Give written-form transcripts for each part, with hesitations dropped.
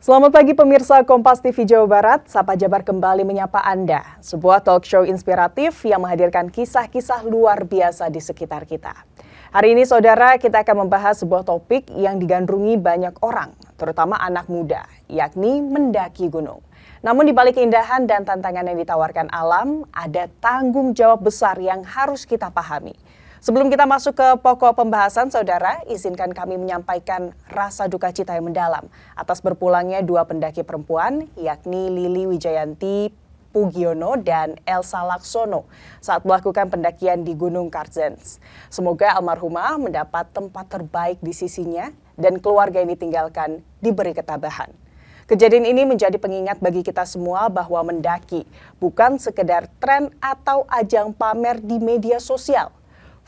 Selamat pagi pemirsa Kompas TV Jawa Barat, Sapa Jabar kembali menyapa Anda. Sebuah talk show inspiratif yang menghadirkan kisah-kisah luar biasa di sekitar kita. Hari ini saudara, kita akan membahas sebuah topik yang digandrungi banyak orang, terutama anak muda, yakni mendaki gunung. Namun di balik keindahan dan tantangan yang ditawarkan alam, ada tanggung jawab besar yang harus kita pahami. Sebelum kita masuk ke pokok pembahasan, saudara, izinkan kami menyampaikan rasa duka cita yang mendalam atas berpulangnya dua pendaki perempuan, yakni Lili Wijayanti Pugiono dan Elsa Laksono saat melakukan pendakian di Gunung Kartens. Semoga almarhumah mendapat tempat terbaik di sisinya dan keluarga yang ditinggalkan diberi ketabahan. Kejadian ini menjadi pengingat bagi kita semua bahwa mendaki bukan sekedar tren atau ajang pamer di media sosial.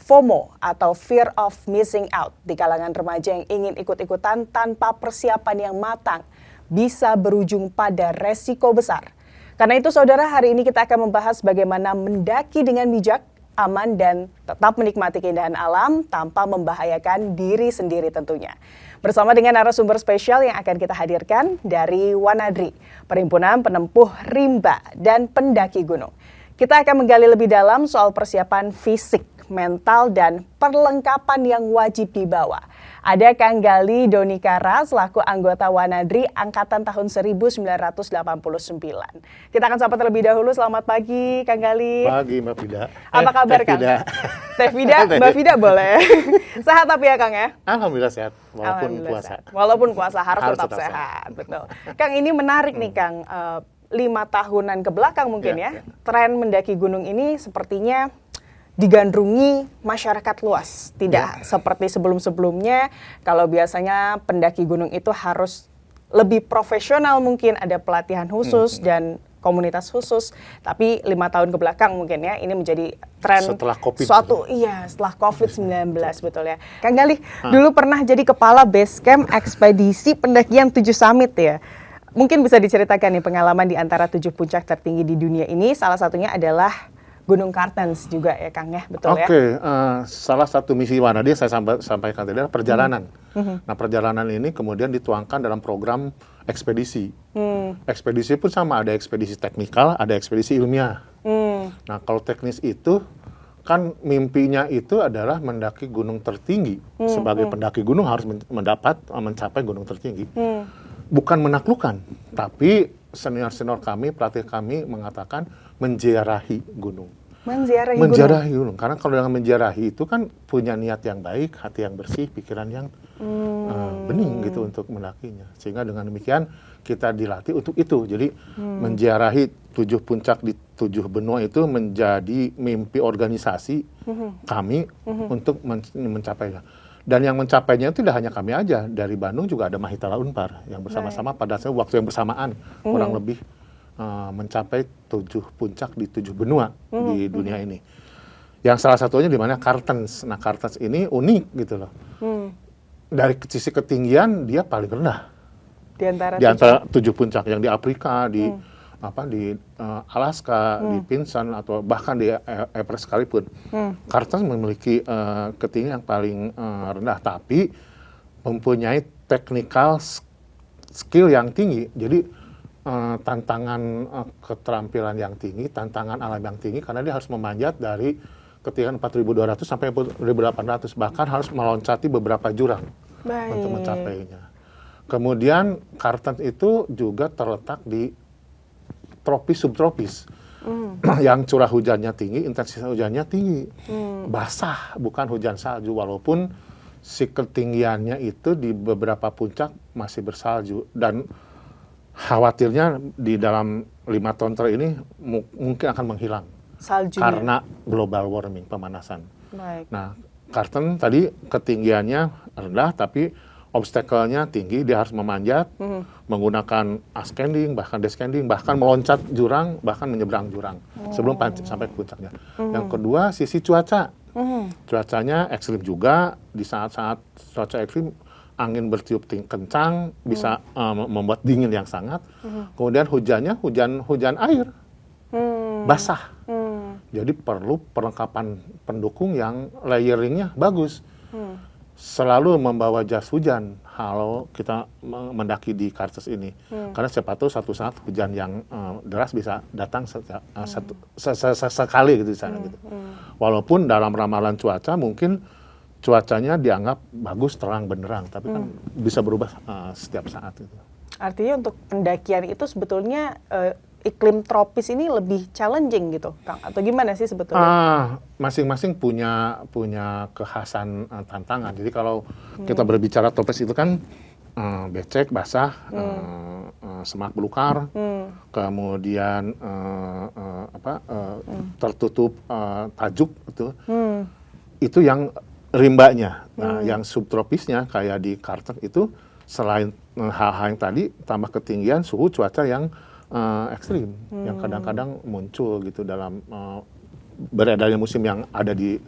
FOMO atau Fear of Missing Out di kalangan remaja yang ingin ikut-ikutan tanpa persiapan yang matang bisa berujung pada resiko besar. Karena itu saudara, hari ini kita akan membahas bagaimana mendaki dengan bijak, aman dan tetap menikmati keindahan alam tanpa membahayakan diri sendiri tentunya. Bersama dengan narasumber spesial yang akan kita hadirkan dari Wanadri, Perhimpunan Penempuh Rimba dan Pendaki Gunung. Kita akan menggali lebih dalam soal persiapan fisik, mental, dan perlengkapan yang wajib dibawa. Ada Kang Gali Donikara selaku anggota Wanadri angkatan tahun 1989. Kita akan sapa terlebih dahulu. Selamat pagi Kang Gali. Pagi Mbak Fida. Apa kabar Kang? Teh Fida, Mbak Fida boleh. Sehat tapi ya Kang ya? Alhamdulillah sehat, walaupun puasa. Sehat. Walaupun puasa harus tetap sehat. Betul. Kang, ini menarik nih Kang. 5 tahunan ke belakang mungkin ya. Tren mendaki gunung ini sepertinya digandrungi masyarakat luas. Tidak seperti sebelum-sebelumnya, kalau biasanya pendaki gunung itu harus lebih profesional mungkin, ada pelatihan khusus dan komunitas khusus. Tapi 5 tahun ke belakang mungkin ya, ini menjadi tren setelah COVID. Setelah COVID-19 betul ya. Kang Gali, dulu pernah jadi kepala base camp ekspedisi pendakian 7 summit ya. Mungkin bisa diceritakan nih pengalaman di antara 7 puncak tertinggi di dunia ini, salah satunya adalah Gunung Kartens juga ya Kang ya, betul ya? Oke, salah satu misi Wanadri saya sampaikan tadi adalah perjalanan. Nah perjalanan ini kemudian dituangkan dalam program ekspedisi. Ekspedisi pun sama, ada ekspedisi teknikal, ada ekspedisi ilmiah. Nah kalau teknis itu kan mimpinya itu adalah mendaki gunung tertinggi. Sebagai pendaki gunung harus mencapai gunung tertinggi. Bukan menaklukkan, tapi senior-senior kami, pelatih kami mengatakan menziarahi gunung. Menziarahi gunung. Karena kalau dengan menziarahi itu kan punya niat yang baik, hati yang bersih, pikiran yang bening gitu untuk mendakinya. Sehingga dengan demikian kita dilatih untuk itu. Jadi menziarahi 7 puncak di 7 benua itu menjadi mimpi organisasi kami untuk mencapainya. Dan yang mencapainya itu tidak hanya kami aja, dari Bandung juga ada Mahitala Unpar yang bersama-sama pada waktu yang bersamaan kurang lebih mencapai 7 puncak di 7 benua di dunia ini. Yang salah satunya di mana Kartens. Nah Kartens ini unik gitu loh. Dari sisi ketinggian dia paling rendah di antara 7 puncak yang di Afrika, di Alaska, di Pinsan atau bahkan di Everest sekalipun. Kartens memiliki ketinggian yang paling rendah, tapi mempunyai technical skill yang tinggi. Jadi tantangan keterampilan yang tinggi, tantangan alam yang tinggi, karena dia harus memanjat dari ketinggian 4.200 sampai 1.800, bahkan harus meloncati beberapa jurang untuk mencapainya. Kemudian Kartens itu juga terletak di tropis subtropis yang curah hujannya tinggi, intensitas hujannya tinggi, basah, bukan hujan salju, walaupun si ketinggiannya itu di beberapa puncak masih bersalju. Dan khawatirnya di dalam 5 tahun terakhir ini mungkin akan menghilang saljunya karena global warming, pemanasan. Nah Kartens tadi ketinggiannya rendah tapi obstacle-nya tinggi, dia harus memanjat, menggunakan ascending, bahkan descending, bahkan meloncat jurang, bahkan menyeberang jurang sebelum sampai ke puncaknya. Yang kedua, sisi cuaca. Cuacanya ekstrim juga, di saat-saat cuaca ekstrim, angin bertiup kencang, bisa membuat dingin yang sangat. Kemudian hujannya, hujan air, basah. Jadi perlu perlengkapan pendukung yang layeringnya bagus. selalu membawa jas hujan kalau kita mendaki di Kartens ini. Karena siapa tahu suatu saat hujan yang deras bisa datang sekali gitu di sana gitu. Walaupun dalam ramalan cuaca mungkin cuacanya dianggap bagus, terang, benderang, tapi kan bisa berubah setiap saat gitu. Artinya untuk pendakian itu sebetulnya iklim tropis ini lebih challenging gitu, Kang? Atau gimana sih sebetulnya? Masing-masing punya kekhasan tantangan. Jadi kalau kita berbicara tropis itu kan becek, basah, semak belukar, kemudian tertutup tajuk itu yang rimbanya. Nah, yang subtropisnya kayak di Kartens itu selain hal-hal yang tadi, tambah ketinggian suhu cuaca yang ekstrim, yang kadang-kadang muncul gitu dalam beredarnya musim yang ada di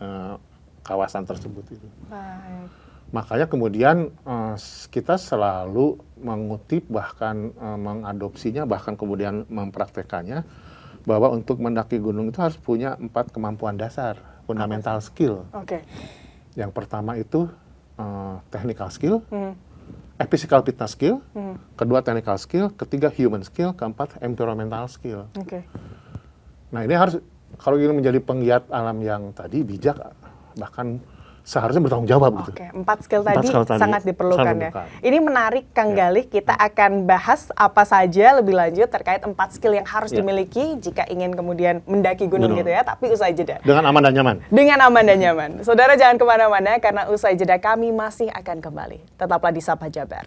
kawasan tersebut itu. Baik. Makanya kemudian kita selalu mengutip bahkan mengadopsinya bahkan kemudian mempraktekannya bahwa untuk mendaki gunung itu harus punya 4 kemampuan dasar, fundamental skill. Oke. Yang pertama itu technical skill. Physical fitness skill, kedua technical skill, ketiga human skill, keempat environmental skill. Oke. Nah ini harus, kalau ingin menjadi penggiat alam yang tadi bijak, bahkan seharusnya bertanggung jawab gitu. Oke, 4 skill tadi sangat diperlukan sangat ya. Ini menarik Kang Galih, kita akan bahas apa saja lebih lanjut terkait 4 skill yang harus dimiliki jika ingin kemudian mendaki gunung gitu ya, tapi usai jeda. Dengan aman dan nyaman. Dengan aman dan nyaman. Saudara jangan kemana-mana karena usai jeda kami masih akan kembali. Tetaplah di Sapa Jabar.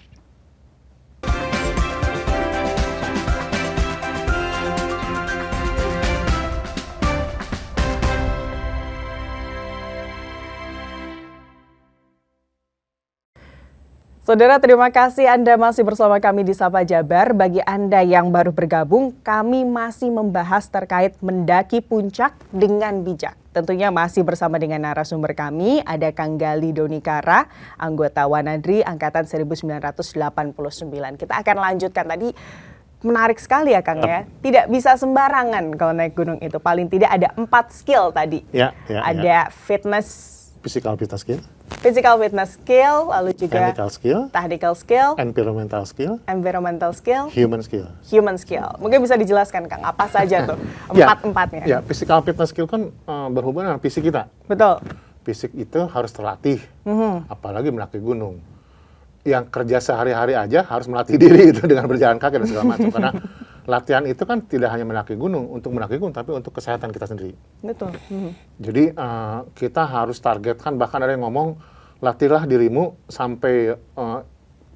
Saudara, terima kasih Anda masih bersama kami di Sapa Jabar. Bagi Anda yang baru bergabung, kami masih membahas terkait mendaki puncak dengan bijak. Tentunya masih bersama dengan narasumber kami, ada Kang Galih Donikara, anggota Wanadri Angkatan 1989. Kita akan lanjutkan tadi, menarik sekali ya Kang ya. Tidak bisa sembarangan kalau naik gunung itu. Paling tidak ada 4 skill tadi. Ada fitness, Physical fitness skill. Physical fitness skill, lalu juga technical skill, environmental skill, human skill. Mungkin bisa dijelaskan Kang, apa saja tuh empat-empatnya? Ya, physical fitness skill kan berhubungan dengan fisik kita. Betul. Fisik itu harus terlatih, apalagi mendaki gunung. Yang kerja sehari-hari aja harus melatih diri itu dengan berjalan kaki dan segala macam. Karena latihan itu kan tidak hanya mendaki gunung, untuk mendaki gunung, tapi untuk kesehatan kita sendiri. Betul. Jadi kita harus targetkan, bahkan ada yang ngomong, latihlah dirimu sampai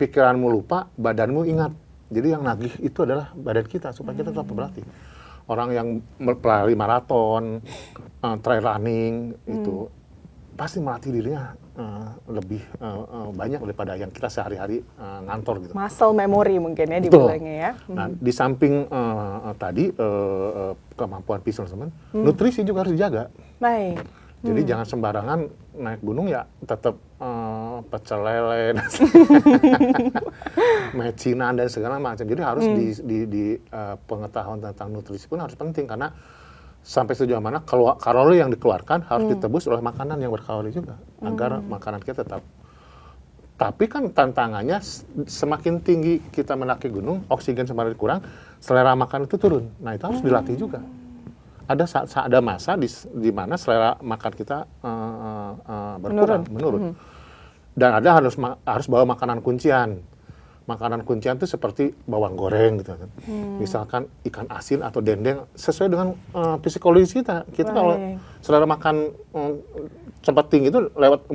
pikiranmu lupa, badanmu ingat. Jadi yang nagih itu adalah badan kita, supaya kita tetap berlatih. Orang yang pelari maraton, trail running, itu pasti melatih dirinya lebih banyak daripada yang kita sehari-hari ngantor gitu. Muscle memory mungkin ya dibilangnya ya. Nah, di samping tadi kemampuan visual, nutrisi juga harus dijaga. Baik. Jadi jangan sembarangan naik gunung ya tetap pecel lele, mecinan dan segala macam. Jadi harus di pengetahuan tentang nutrisi pun harus penting, karena sampai sejauh mana kalori yang dikeluarkan harus ditebus oleh makanan yang berkalori juga, agar makanan kita tetap. Tapi kan tantangannya semakin tinggi kita mendaki gunung, oksigen semakin kurang, selera makan itu turun. Nah itu harus dilatih juga. Ada masa di mana selera makan kita berkurang, menurun. Dan ada harus bawa makanan kuncian. Makanan kuncian itu seperti bawang goreng gitu kan. Misalkan ikan asin atau dendeng, sesuai dengan psikologis kita. Kita kalau selera makan sempat tinggi itu lewat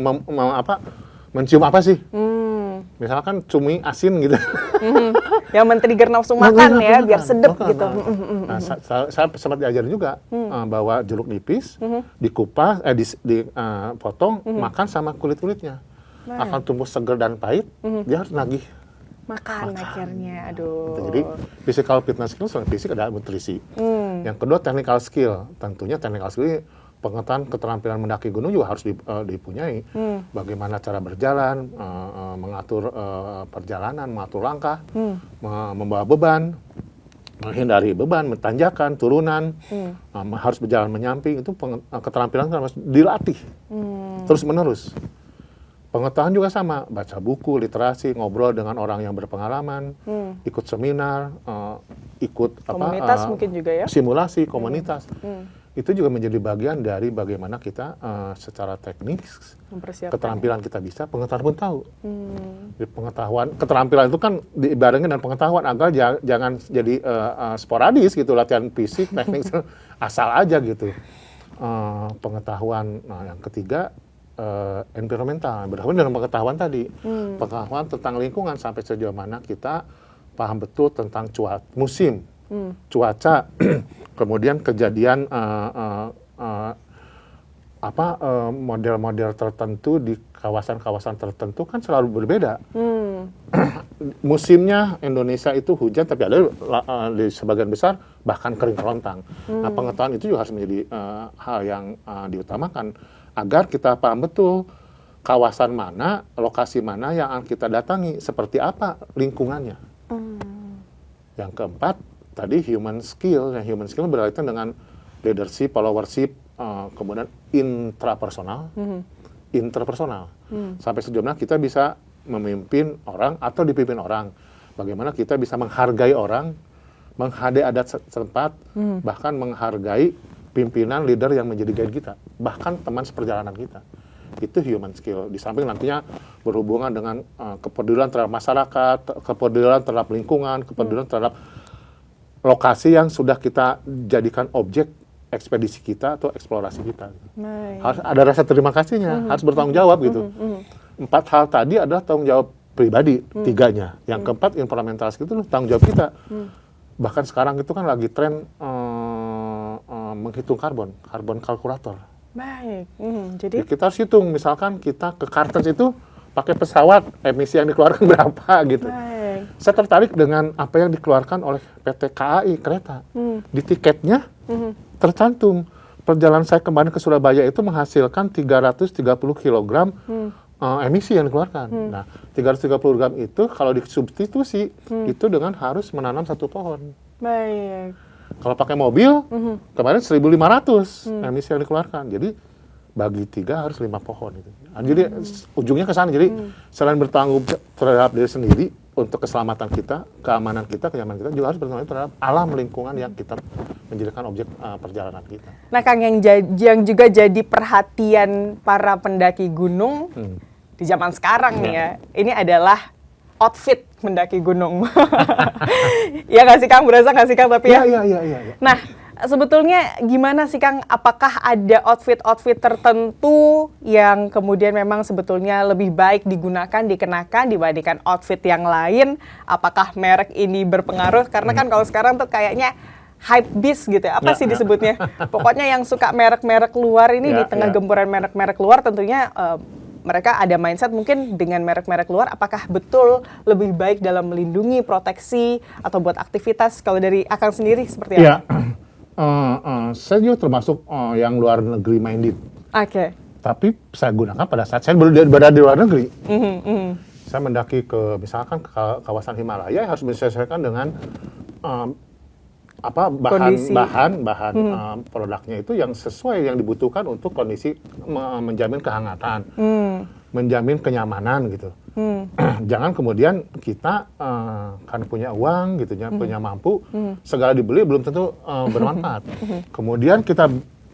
mencium apa sih? Misalkan cumi asin gitu. Yang men-trigger nafsu makan ya, biar sedep gitu. Nah, saya sempat diajarin juga bahwa jeruk nipis dikupas, dipotong, makan sama kulit-kulitnya. Akan tumbuh segar dan pahit, dia harus nagih. Makan akhirnya, aduh. Jadi physical fitness skill selain fisik ada nutrisi. Yang kedua technical skill. Tentunya technical skill ini pengetahuan keterampilan mendaki gunung juga harus dipunyai. Bagaimana cara berjalan, mengatur perjalanan, mengatur langkah, membawa beban, menghindari beban, tanjakan, turunan, harus berjalan menyamping. Itu keterampilan harus dilatih terus menerus. Pengetahuan juga sama, baca buku, literasi, ngobrol dengan orang yang berpengalaman, ikut seminar, ikut Komunitas mungkin juga ya? simulasi komunitas. Itu juga menjadi bagian dari bagaimana kita secara teknis, keterampilan kita bisa, pengetahuan pun tahu. Jadi keterampilan itu kan diibaratkan dengan pengetahuan agar jangan jadi sporadis gitu, latihan fisik, teknik asal aja gitu. Pengetahuan, nah yang ketiga environmental, berdasarkan dengan pengetahuan tadi, pengetahuan tentang lingkungan sampai sejauh mana kita paham betul tentang musim, cuaca, kemudian kejadian model-model tertentu di kawasan-kawasan tertentu kan selalu berbeda. Musimnya Indonesia itu hujan, tapi ada di sebagian besar bahkan kering kerontang. Nah, pengetahuan itu juga harus menjadi hal yang diutamakan agar kita paham betul kawasan mana, lokasi mana yang akan kita datangi, seperti apa lingkungannya. Yang keempat, tadi human skill. Yang human skill berkaitan dengan leadership, followership, kemudian intrapersonal, interpersonal. Sampai sejauh mana kita bisa memimpin orang atau dipimpin orang. Bagaimana kita bisa menghargai orang, menghargai adat setempat, bahkan menghargai pimpinan, leader yang menjadi guide kita, bahkan teman seperjalanan kita. Itu human skill. Di samping nantinya berhubungan dengan kepedulian terhadap masyarakat, kepedulian terhadap lingkungan, kepedulian terhadap lokasi yang sudah kita jadikan objek ekspedisi kita atau eksplorasi kita. Harus ada rasa terima kasihnya, harus bertanggung jawab gitu. 4 hal tadi adalah tanggung jawab pribadi, 3-nya. Yang keempat, environmental skill itu tanggung jawab kita. Bahkan sekarang itu kan lagi tren menghitung karbon kalkulator. Baik. Jadi kita harus hitung, misalkan kita ke Kartens itu pakai pesawat, emisi yang dikeluarkan berapa gitu. baik. Saya tertarik dengan apa yang dikeluarkan oleh PT KAI kereta. Di tiketnya tercantum perjalanan saya kemarin ke Surabaya itu menghasilkan 330 kg emisi yang dikeluarkan. Nah, 330 gram itu kalau disubstitusi itu dengan harus menanam 1 pohon. Baik. Kalau pakai mobil, kemarin 1.500 emisi yang dikeluarkan. Jadi, bagi 3 harus 5 pohon. Gitu. Nah, jadi, ujungnya ke sana. Jadi, selain bertanggung terhadap diri sendiri, untuk keselamatan kita, keamanan kita, kenyamanan kita, juga harus bertanggung terhadap alam lingkungan yang kita menjadikan objek perjalanan kita. Nah, Kang, yang juga jadi perhatian para pendaki gunung di zaman sekarang nih ya, ini adalah outfit mendaki gunung. Ya nggak sih Kang, berasa nggak sih Kang? Tapi Iya. Nah, sebetulnya gimana sih Kang? Apakah ada outfit tertentu yang kemudian memang sebetulnya lebih baik dikenakan dibandingkan outfit yang lain? Apakah merek ini berpengaruh? Karena kan kalau sekarang tuh kayaknya hype beast gitu ya. Apa sih disebutnya? Pokoknya yang suka merek-merek luar ini di tengah gempuran merek-merek luar tentunya mereka ada mindset mungkin dengan merek-merek luar, apakah betul lebih baik dalam melindungi, proteksi, atau buat aktivitas? Kalau dari Akang sendiri seperti apa? Saya juga termasuk yang luar negeri minded. Oke. Tapi saya gunakan pada saat saya berada di luar negeri. Saya mendaki misalkan ke kawasan Himalaya, harus disesuaikan dengan bahan produknya itu yang sesuai yang dibutuhkan untuk kondisi menjamin kehangatan, menjamin kenyamanan gitu. Jangan kemudian kita kan punya uang gitu ya, punya mampu, segala dibeli belum tentu bermanfaat. Kemudian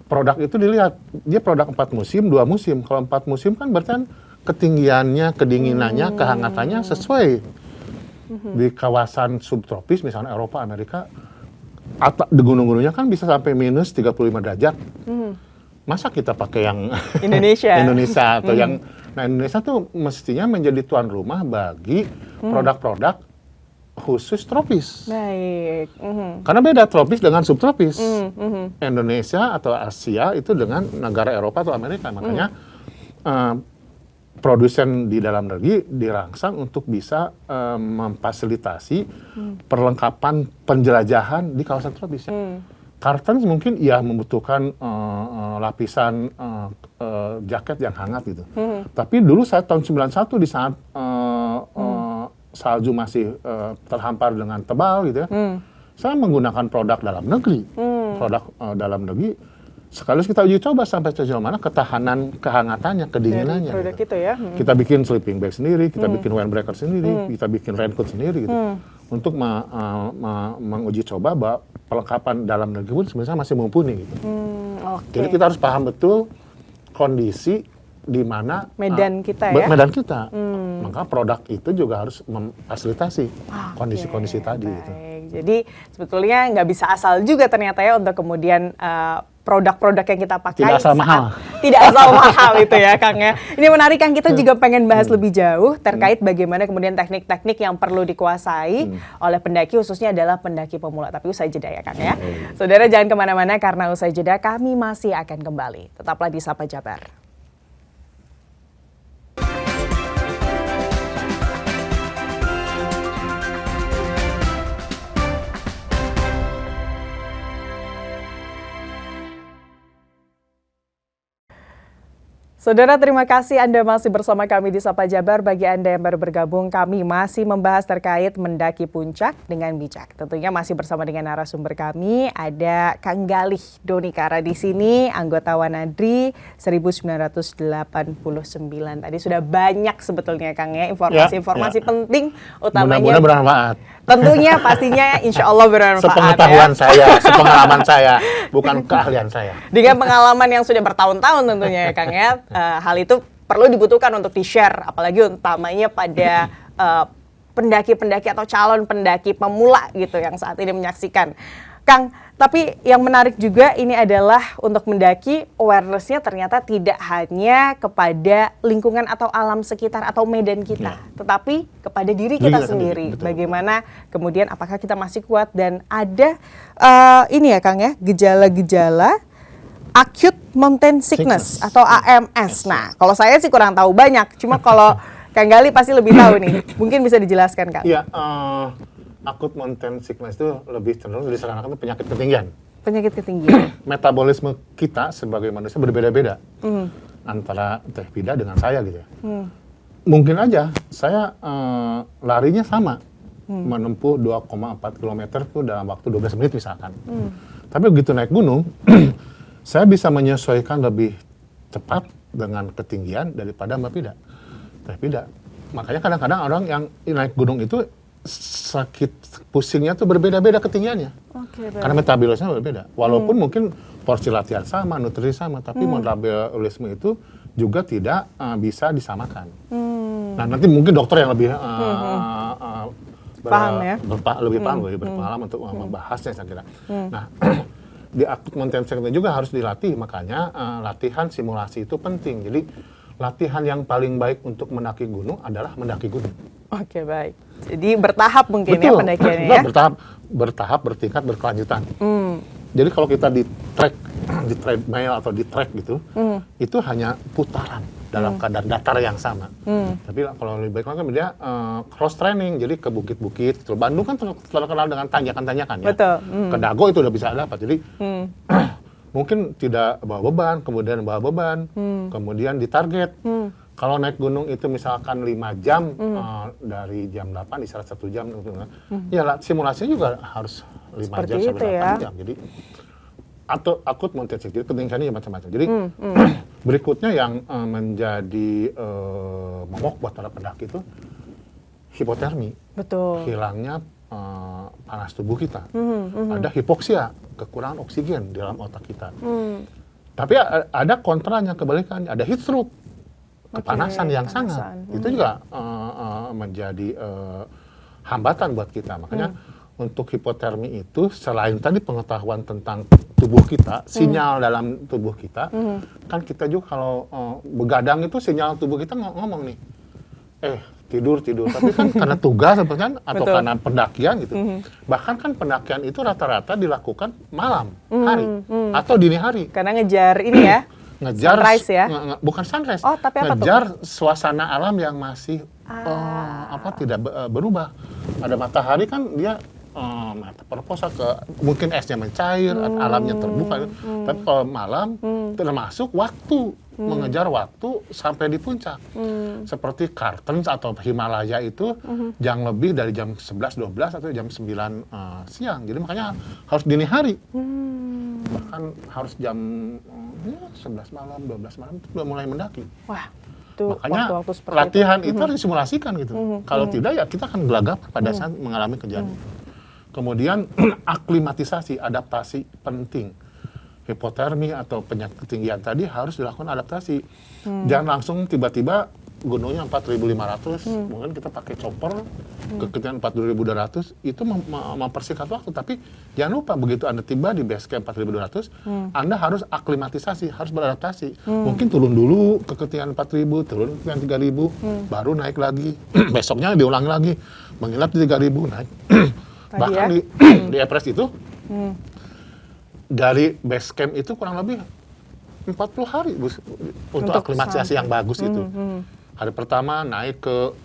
produk itu dilihat, dia produk 4 musim, 2 musim. Kalau 4 musim kan berarti kan ketinggiannya, kedinginannya, kehangatannya sesuai. Di kawasan subtropis misalnya Eropa, Amerika, di gunung-gunungnya kan bisa sampai minus 35 derajat. Masa kita pakai yang Indonesia atau yang Indonesia tuh mestinya menjadi tuan rumah bagi produk-produk khusus tropis. Baik. Karena beda tropis dengan subtropis. Indonesia atau Asia itu dengan negara Eropa atau Amerika. Makanya produsen di dalam negeri dirangsang untuk bisa memfasilitasi perlengkapan penjelajahan di kawasan tropis. Kartens mungkin membutuhkan lapisan jaket yang hangat gitu. Tapi dulu saya tahun 91 di saat salju masih terhampar dengan tebal gitu ya, saya menggunakan produk dalam negeri. Produk dalam negeri sekaligus kita uji coba sampai sejauh mana ketahanan kehangatannya, kedinginannya. Produk gitu. itu ya. Kita bikin sleeping bag sendiri, kita bikin windbreaker sendiri, kita bikin raincoat sendiri gitu. Untuk menguji coba bahwa perlengkapan dalam negeri pun sebenarnya masih mumpuni gitu. Jadi kita harus paham betul kondisi di mana medan kita ya. Medan kita. Maka produk itu juga harus memfasilitasi kondisi-kondisi tadi. Gitu. Jadi sebetulnya nggak bisa asal juga ternyata ya untuk kemudian produk-produk yang kita pakai. Tidak asal mahal. Tidak asal mahal itu ya Kang ya. Ini menarik Kang, kita juga pengen bahas lebih jauh terkait bagaimana kemudian teknik-teknik yang perlu dikuasai oleh pendaki, khususnya adalah pendaki pemula. Tapi usai jeda ya Kang ya. Saudara jangan kemana-mana karena usai jeda kami masih akan kembali. Tetaplah di Sapa Jabar. Saudara, terima kasih Anda masih bersama kami di Sapa Jabar. Bagi Anda yang baru bergabung, kami masih membahas terkait mendaki puncak dengan bijak. Tentunya masih bersama dengan narasumber kami, ada Kang Galih Donikara di sini, anggota Wanadri 1989. Tadi sudah banyak sebetulnya Kang ya, informasi-informasi penting, utamanya. Mudah-mudahan bermanfaat. Tentunya pastinya insya Allah bermanfaat. Sepengetahuan saya, sepengalaman saya, bukan keahlian saya. Dengan pengalaman yang sudah bertahun-tahun tentunya ya Kang ya, hal itu perlu dibutuhkan untuk di-share, apalagi utamanya pada pendaki-pendaki atau calon pendaki pemula gitu yang saat ini menyaksikan. Kang, tapi yang menarik juga ini adalah untuk mendaki awareness-nya ternyata tidak hanya kepada lingkungan atau alam sekitar atau medan kita, tetapi kepada diri kita sendiri. Betul. Bagaimana kemudian apakah kita masih kuat dan ada ini ya Kang ya, gejala-gejala acute mountain sickness atau AMS. Nah, kalau saya sih kurang tahu banyak, cuma kalau Kang Gali pasti lebih tahu nih. Mungkin bisa dijelaskan Kang. Iya, acute mountain sickness itu lebih cenderung diserangkan penyakit ketinggian. Penyakit ketinggian. Metabolisme kita sebagai manusia berbeda-beda antara Teh Pida dengan saya gitu ya. Mungkin aja saya larinya sama, menempuh 2,4 km itu dalam waktu 12 menit misalkan. Tapi begitu naik gunung, saya bisa menyesuaikan lebih cepat dengan ketinggian daripada Mbak Pida. Teh Pida. Makanya kadang-kadang orang yang naik gunung itu sakit pusingnya tuh berbeda-beda ketinggiannya. Karena metabolisme berbeda. Walaupun mungkin porsi latihan sama, nutrisi sama, tapi metabolisme itu juga tidak bisa disamakan. Nah, nanti mungkin dokter yang lebih paham ya? Lebih berpengalaman untuk membahasnya saya kira. Nah, di acute mountain sickness juga harus dilatih, makanya latihan simulasi itu penting. Jadi latihan yang paling baik untuk mendaki gunung adalah mendaki gunung. Oke, baik. Jadi bertahap mungkin ya pendakiannya ya? Bertahap, bertingkat, berkelanjutan. Jadi kalau kita di treadmill atau di track gitu, itu hanya putaran dalam keadaan datar yang sama. Tapi kalau lebih baik lagi dia cross training, jadi ke bukit-bukit. Bandung kan terkenal dengan tanjakan-tanjakan ya. Betul. Ke Dago itu udah bisa dapat. Jadi mungkin tidak bawa beban, kemudian bawa beban, kemudian ditarget. Kalau naik gunung itu misalkan 5 jam, dari jam 8 istirahat 1 jam, ya simulasinya juga harus 5 jam sampai 8 jam. Jadi atau acute mountain sickness, jadi ketinggiannya macam-macam. Jadi berikutnya yang menjadi momok buat para pendaki itu hipotermi. Betul. Hilangnya panas tubuh kita. Ada hipoksia, kekurangan oksigen di dalam otak kita. Tapi ada kontranya, kebalikannya, ada heat stroke. Kepanasan yang sangat, itu juga menjadi hambatan buat kita. Makanya untuk hipotermi itu selain tadi pengetahuan tentang tubuh kita, sinyal dalam tubuh kita, kan kita juga kalau begadang itu sinyal tubuh kita ngomong nih, tidur. Tapi kan karena tugas sebenarnya atau karena pendakian gitu. Bahkan kan pendakian itu rata-rata dilakukan malam hari atau dini hari. Karena ngejar ini ya. Ngejar sunrise ya? Bukan sunrise. Oh, tapi apa ngejar tuh? Suasana alam yang masih tidak berubah. Ada matahari kan dia metamorfosa ke mungkin esnya mencair, alamnya terbuka. Tapi kalau malam termasuk waktu, mengejar waktu sampai di puncak. Seperti Kartens atau Himalaya itu jam lebih dari jam 11, 12 atau jam 9 siang. Jadi makanya harus dini hari. Bahkan harus jam 11 malam, 12 malam itu udah mulai mendaki. Wah, itu Makanya waktu-waktu seperti latihan itu harus disimulasikan gitu. Kalau tidak ya kita akan gelagap pada saat mengalami kejadian. Kemudian aklimatisasi, adaptasi penting. Hipotermi atau penyakit ketinggian tadi harus dilakukan adaptasi. Jangan langsung tiba-tiba gunungnya 4.500, mungkin kita pakai chopper ke ketinggian 4.200, itu mempersingkat waktu. Tapi jangan lupa begitu Anda tiba di base camp 4.200, Anda harus aklimatisasi, harus beradaptasi. Mungkin turun dulu ke ketinggian 4.000, turun ke ketinggian 3.000, baru naik lagi. Besoknya diulangi lagi, menginap di 3.000, naik. Bahkan ya? di Everest itu, dari base camp itu kurang lebih 40 hari untuk aklimatisasi yang bagus itu. Hari pertama naik ke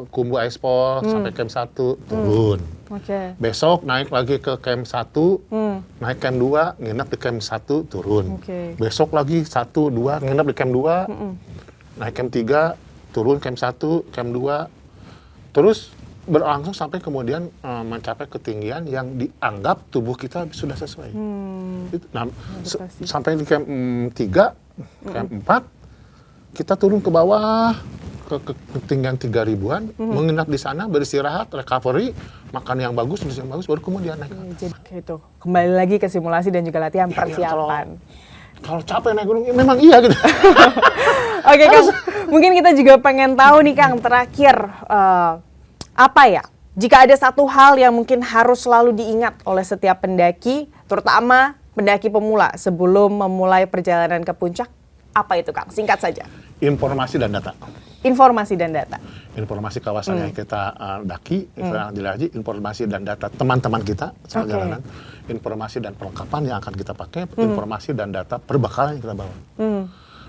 Khumbu Icefall sampai camp 1, turun. Besok naik lagi ke camp 1, naik camp 2, nginep di camp 1, turun. Besok lagi 1, 2, nginep di camp 2, naik camp 3, turun camp 1, camp 2. Terus berlangsung sampai kemudian mencapai ketinggian yang dianggap tubuh kita sudah sesuai. Nah, sampai di camp 3, camp 4, kita turun ke bawah, ke ketinggian 3.000-an, menginap di sana, beristirahat, recovery, makan yang bagus, nutrisi yang bagus, baru kemudian naik. Jadi itu kembali lagi ke simulasi dan juga latihan persiapan. Kalau capek naik gunung, memang iya gitu. Oke Kang, mungkin kita juga pengen tahu nih Kang, terakhir apa ya? Jika ada satu hal yang mungkin harus selalu diingat oleh setiap pendaki, terutama pendaki pemula sebelum memulai perjalanan ke puncak, apa itu Kang? Singkat saja. Informasi dan data. Informasi dan data. Informasi kawasan yang kita daki, jelajahi, informasi dan data teman-teman kita saat jalanan, informasi dan perlengkapan yang akan kita pakai, informasi dan data perbekalan yang kita bawa.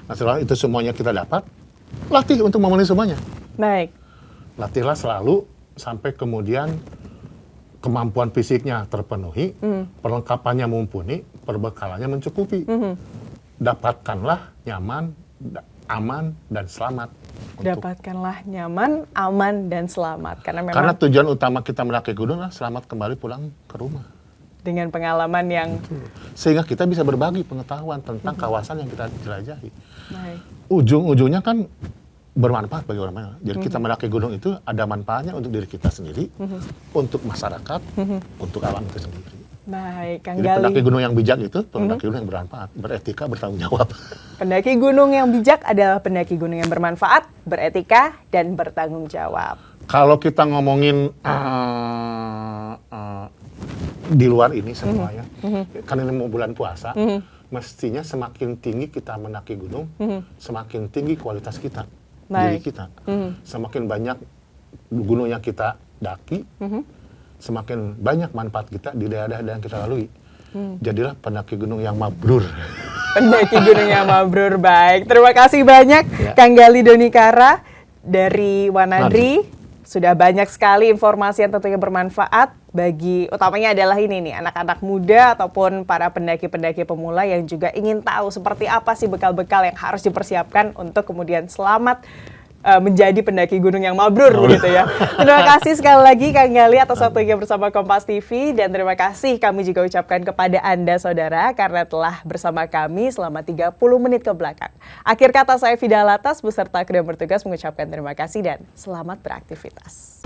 Nah, setelah itu semuanya kita dapat, latih untuk memenuhi semuanya. Baik. Latihlah selalu sampai kemudian kemampuan fisiknya terpenuhi, perlengkapannya mumpuni, perbekalannya mencukupi. Dapatkanlah nyaman, aman, dan selamat. Dapatkanlah nyaman, aman, dan selamat. Karena tujuan utama kita mendaki gunung adalah selamat kembali pulang ke rumah. Dengan pengalaman yang... Sehingga kita bisa berbagi pengetahuan tentang kawasan yang kita jelajahi. Ujung-ujungnya kan bermanfaat bagi orang lain. Jadi kita mendaki gunung itu ada manfaatnya untuk diri kita sendiri, untuk masyarakat, untuk alam itu sendiri. Baik, Kang Jadi Gali. pendaki gunung yang bijak itu pendaki gunung yang bermanfaat, beretika, bertanggung jawab. Pendaki gunung yang bijak adalah pendaki gunung yang bermanfaat, beretika, dan bertanggung jawab. Kalau kita ngomongin di luar ini semuanya, kan ini mau bulan puasa, mestinya semakin tinggi kita mendaki gunung, semakin tinggi kualitas kita, diri kita. Semakin banyak gunung yang kita daki, semakin banyak manfaat kita di daerah-daerah yang kita lalui. Jadilah pendaki gunung yang mabrur. Pendaki gunung yang mabrur, baik. Terima kasih banyak Kang Gali Donikara dari Wanadri. Sudah banyak sekali informasi yang tentunya bermanfaat bagi, utamanya adalah ini nih, anak-anak muda ataupun para pendaki-pendaki pemula yang juga ingin tahu seperti apa sih bekal-bekal yang harus dipersiapkan untuk kemudian selamat menjadi pendaki gunung yang mabrur gitu ya. Terima kasih sekali lagi Kang Gali atas waktunya bersama Kompas TV, dan terima kasih kami juga ucapkan kepada Anda saudara karena telah bersama kami selama 30 menit ke belakang. Akhir kata saya Fida Latas beserta kru yang bertugas mengucapkan terima kasih dan selamat beraktivitas.